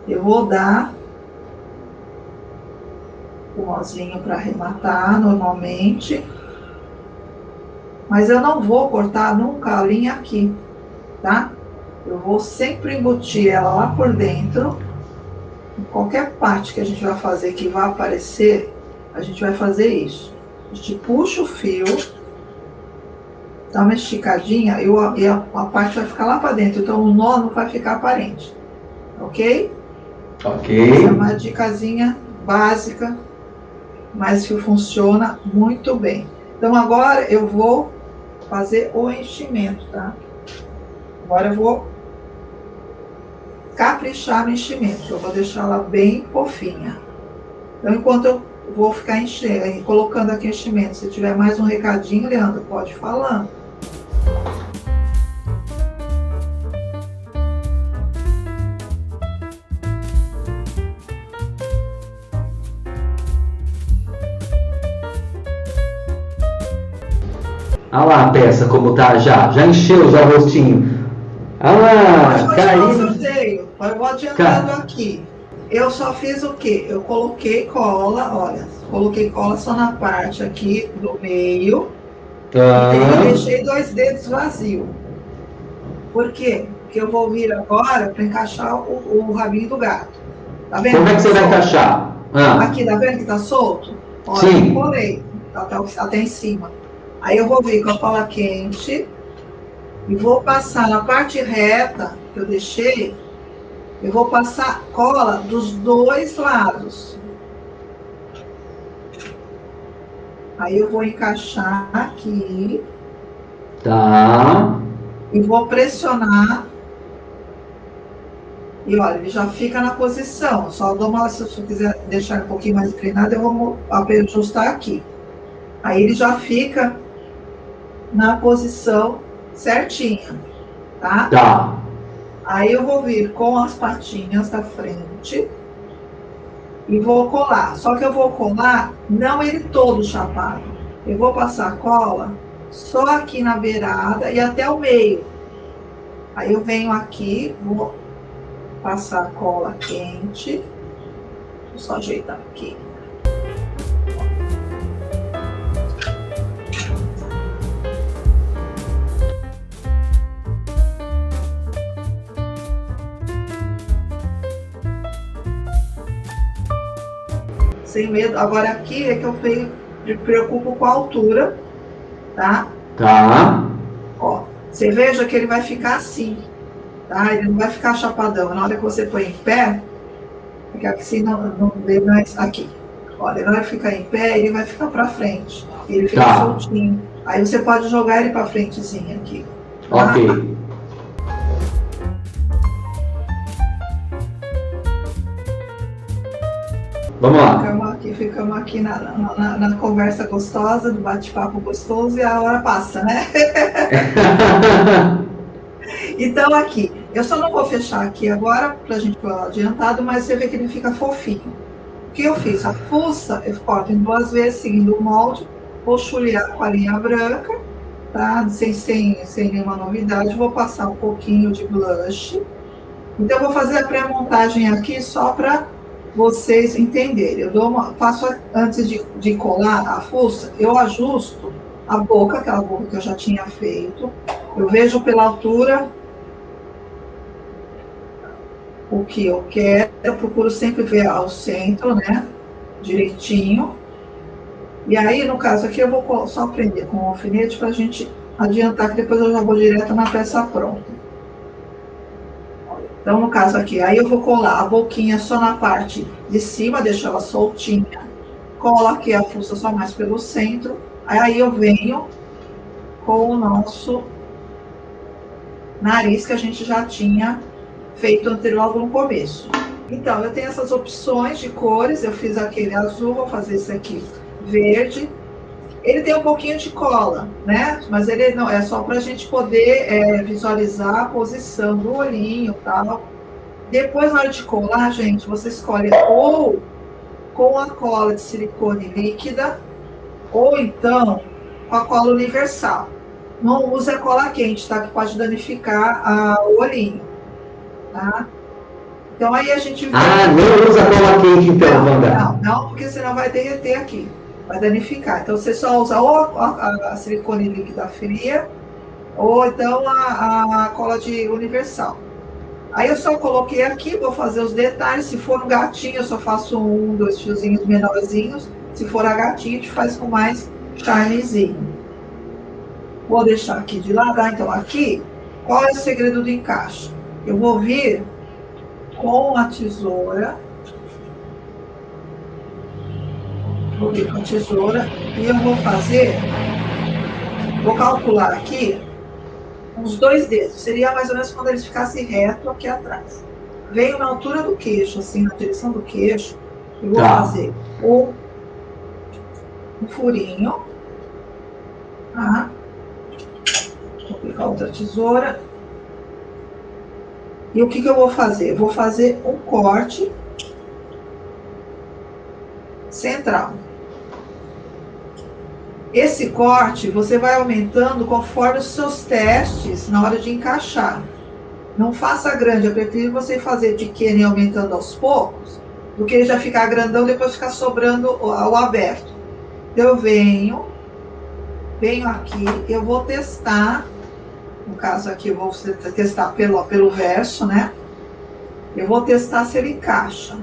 eu vou dar o nozinho para arrematar normalmente, mas eu não vou cortar nunca a linha aqui, tá? Eu vou sempre embutir ela lá por dentro. Em qualquer parte que a gente vai fazer que vai aparecer, a gente vai fazer isso. A gente puxa o fio, dá uma esticadinha e a parte vai ficar lá para dentro. Então o nó não vai ficar aparente. Ok? Ok. Essa é uma dicasinha básica, mas que funciona muito bem. Então agora eu vou fazer o enchimento, tá? Agora eu vou caprichar no enchimento, eu vou deixar ela bem fofinha. Então, enquanto eu vou ficar colocando aqui enchimento, se tiver mais um recadinho, Leandro, pode ir falando. Olha lá a peça como tá já encheu já o rostinho. Caiu. Eu vou adiantando aqui. Eu só fiz o quê? Eu coloquei cola, olha, coloquei cola só na parte aqui do meio. Tá. E eu deixei 2 dedos vazios. Por quê? Porque eu vou vir agora para encaixar o rabinho do gato. Tá vendo? Como é que você vai encaixar? Aqui, tá vendo que tá solto? Olha, sim. Eu colei até em cima. Aí eu vou vir com a cola quente E vou passar na parte reta que eu deixei, eu vou passar cola dos dois lados. Aí eu vou encaixar aqui. Tá. E vou pressionar. E olha, ele já fica na posição. Só dou uma, se eu quiser deixar um pouquinho mais inclinado, eu vou ajustar aqui. Aí ele já fica na posição certinha, tá? Tá. Aí eu vou vir com as patinhas da frente e vou colar. Só que eu vou colar não ele todo chapado. Eu vou passar cola só aqui na beirada e até o meio. Aí eu venho aqui, vou passar cola quente. Vou só ajeitar aqui. Sem medo. Agora aqui é que eu me preocupo com a altura, tá? Tá. Ó, você veja que ele vai ficar assim, tá? Ele não vai ficar chapadão. Na hora que você põe em pé, porque assim não vê mais aqui. Olha, ele vai ficar em pé, ele vai ficar para frente. Ele fica Tá. soltinho. Aí você pode jogar ele para frentezinho aqui. Tá? Ok. Vamos lá. Ficamos aqui na conversa gostosa, do bate-papo gostoso, e a hora passa, né? Então, aqui, eu só não vou fechar aqui agora, para a gente pôr adiantado, mas você vê que ele fica fofinho. O que eu fiz? A fuça, eu corto em 2 vezes, seguindo o molde, vou chulear com a linha branca, tá? Sem nenhuma novidade, vou passar um pouquinho de blush. Então, eu vou fazer a pré-montagem aqui só para vocês entenderem. Eu faço antes de colar a fuça, eu ajusto a boca, aquela boca que eu já tinha feito. Eu vejo pela altura o que eu quero. Eu procuro sempre ver ao centro, né? Direitinho. E aí, no caso aqui, eu vou só prender com o alfinete para a gente adiantar, que depois eu já vou direto na peça pronta. Então, no caso aqui, aí eu vou colar a boquinha só na parte de cima, deixo ela soltinha. Colo aqui a fuça só mais pelo centro. Aí eu venho com o nosso nariz que a gente já tinha feito anterior no começo. Então, eu tenho essas opções de cores. Eu fiz aquele azul, vou fazer esse aqui verde. Ele tem um pouquinho de cola, né? Mas ele não é só para a gente poder visualizar a posição do olhinho e tal. Depois, na hora de colar, gente, você escolhe ou com a cola de silicone líquida, ou então com a cola universal. Não use a cola quente, tá? Que pode danificar o olhinho, tá? Então, aí a gente... não usa cola quente, então, Wanda. Não, porque senão vai derreter aqui. Vai danificar. Então, você só usa ou a silicone líquida fria, ou então a cola de universal. Aí eu só coloquei aqui, vou fazer os detalhes. Se for um gatinho, eu só faço 1, 2 fiozinhos menorzinhos. Se for a gatinha, a gente faz com mais charmezinho. Vou deixar aqui de lado. Então, aqui, qual é o segredo do encaixe? Eu vou vir com a tesoura. Vou vir com a tesoura e eu vou calcular aqui uns 2 dedos. Seria mais ou menos quando eles ficassem reto aqui atrás. Venho na altura do queixo, assim, na direção do queixo, e vou fazer um furinho. Tá? Vou aplicar outra tesoura. E o que eu vou fazer? Eu vou fazer um corte central. Esse corte você vai aumentando conforme os seus testes na hora de encaixar. Não faça grande, eu prefiro você fazer pequeno e aumentando aos poucos, do que ele já ficar grandão e depois ficar sobrando o aberto. Eu venho aqui, eu vou testar, no caso aqui eu vou testar pelo verso, né? Eu vou testar se ele encaixa.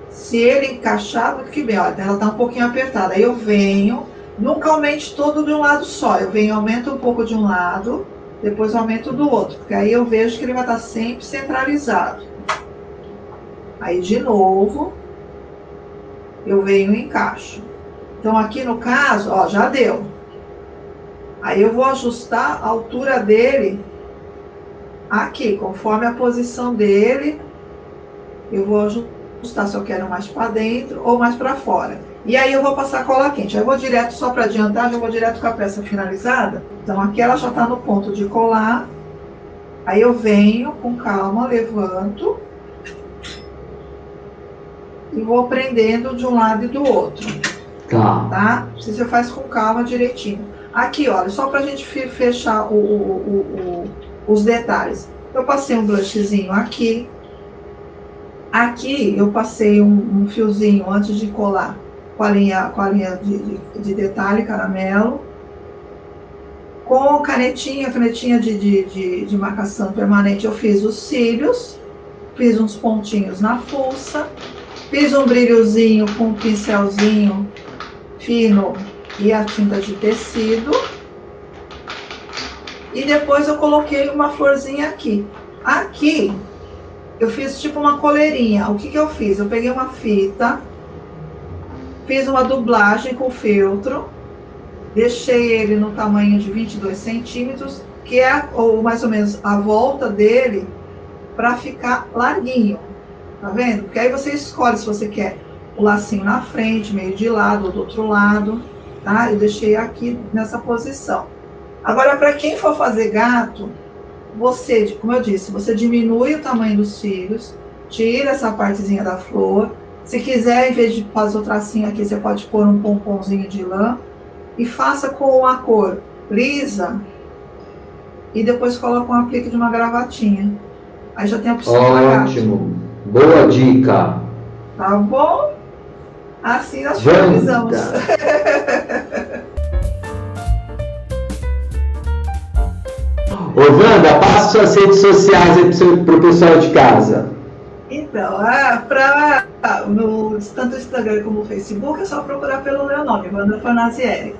Se ele encaixar, muito que bem, olha, ela tá um pouquinho apertada. Aí eu venho Nunca aumente todo de um lado só. Eu venho, aumento um pouco de um lado, depois aumento do outro, porque aí eu vejo que ele vai estar sempre centralizado. Aí de novo, eu venho e encaixo. Então aqui no caso, ó, já deu. Aí eu vou ajustar a altura dele aqui, conforme a posição dele, eu vou ajustar se eu quero mais para dentro ou mais para fora. E aí eu vou passar cola quente. Aí eu vou direto, só para adiantar, já vou direto com a peça finalizada. Então aqui ela já está no ponto de colar. Aí eu venho com calma, levanto e vou prendendo de um lado e do outro. Tá? Você faz com calma, direitinho. Aqui, olha, só pra gente fechar os detalhes. Eu passei um blushzinho aqui. Aqui eu passei um fiozinho antes de colar com a linha de detalhe caramelo. Com canetinha de marcação permanente, eu fiz os cílios, fiz uns pontinhos na fuça, fiz um brilhozinho com um pincelzinho fino e a tinta de tecido. E depois eu coloquei uma florzinha aqui. Aqui eu fiz tipo uma coleirinha. O que eu fiz? Eu peguei uma fita, fiz uma dublagem com feltro, deixei ele no tamanho de 22 centímetros, que é ou mais ou menos a volta dele, para ficar larguinho. Tá vendo? Porque aí você escolhe se você quer o lacinho na frente, meio de lado ou do outro lado, tá? Eu deixei aqui nessa posição. Agora, para quem for fazer gato, você, como eu disse, você diminui o tamanho dos cílios, tira essa partezinha da flor. Se quiser, em vez de fazer o tracinho aqui, você pode pôr um pomponzinho de lã e faça com a cor lisa e depois coloca um aplique de uma gravatinha. Aí já tem a opção. Ótimo, boa dica. Tá bom? Assim nós finalizamos. Ô Wanda, passa suas redes sociais aí pro pessoal de casa. Então, no tanto o Instagram como o Facebook, é só procurar pelo meu nome, Wanda Fornazieri.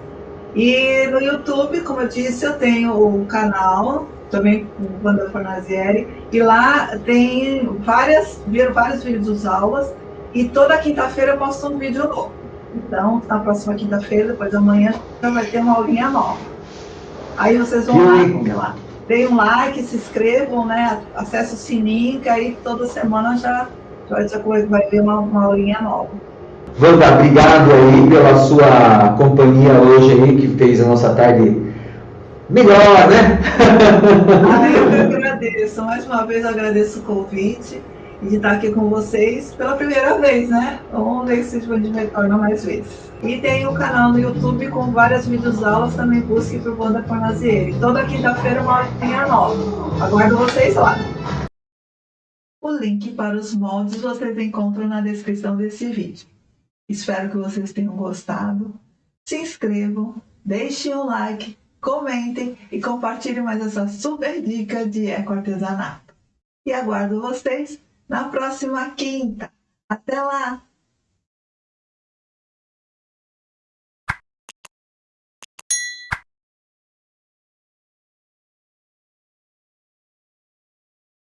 E no YouTube, como eu disse, eu tenho um canal, também com Wanda Fornazieri, e lá tem vários vídeos aulas, e toda quinta-feira eu posto um vídeo novo. Então, na próxima quinta-feira, depois da manhã, já vai ter uma aulinha nova. Aí vocês vão lá, vamos lá. Deem um like, se inscrevam, né? Acesse o sininho, que aí toda semana já vai ver uma aulinha nova. Wanda, obrigado aí pela sua companhia hoje aí, que fez a nossa tarde melhor, né? Eu que agradeço. Mais uma vez eu agradeço o convite e de estar aqui com vocês pela primeira vez, né? Vamos ver se a gente retorna mais vezes. E tem um canal no YouTube com várias videoaulas, também busque por Wanda Fornazieri. Toda quinta-feira uma aulinha nova. Aguardo vocês lá. O link para os moldes vocês encontram na descrição desse vídeo. Espero que vocês tenham gostado. Se inscrevam, deixem um like, comentem e compartilhem mais essa super dica de ecoartesanato. E aguardo vocês na próxima quinta. Até lá!